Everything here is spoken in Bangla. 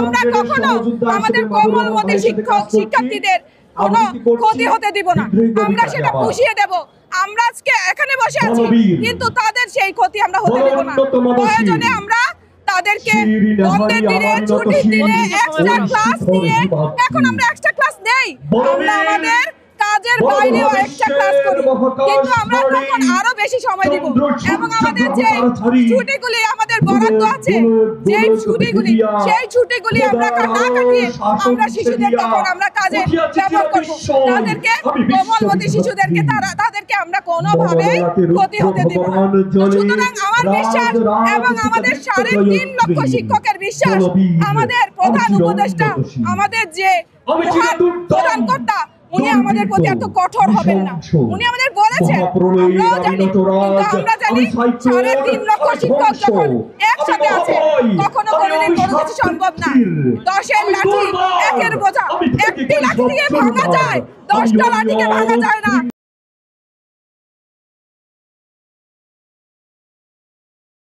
আমরা কখনো আমাদের কোমলমতি শিক্ষার্থীদের কোনো ক্ষতি হতে দিব না। আমরা সেটা পুষিয়ে দেব। আমরা আজকে এখানে বসে আছি, কিন্তু তাদের সেই ক্ষতি আমরা হতে দেব না। প্রয়োজনে আমরা তাদেরকে বন্ধের দিনে, ছুটির দিনে এক্সট্রা ক্লাস নিয়ে, এখন আমরা এক্সট্রা ক্লাস নেই, আমরা আমাদের কাজের বাইরেও এক্সট্রা ক্লাস করি, কিন্তু আমরা তখন আরো বেশি সময় দিব। এবং আমাদের যে ছুটিগুলি আমাদের বরাদ্দ আছে, সেই ছুটিগুলি আমরা না কাটিয়ে আমরা শিশুদের তখন আমরা কাজে ব্যবহার করব। তাদেরকে কোমলমতি শিশুদেরকে তাদেরকে আমরা কোনোভাবেই ক্ষতি হতে দেব না। সুতরাং আমার বিশ্বাস এবং আমাদের 3.5 লক্ষ শিক্ষকের বিশ্বাস, আমাদের প্রধান উপদেষ্টা, আমাদের যে প্রধান কর্তা, উনি আমাদের প্রতি এত কঠোর হবেন না। উনি আমাদের বলেছেন, আমরাও জানি, কিন্তু আমরা জানি 3.5 লক্ষ শিক্ষক যখন একসাথে আছে, কখনো কোনোদিন কোনো কিছু সম্ভব না। 10-এর লাঠি 1-এর বোঝা, একটি লাঠি দিয়ে ভাঙা যায়, 10টা লাঠিকে ভাঙা যায় না।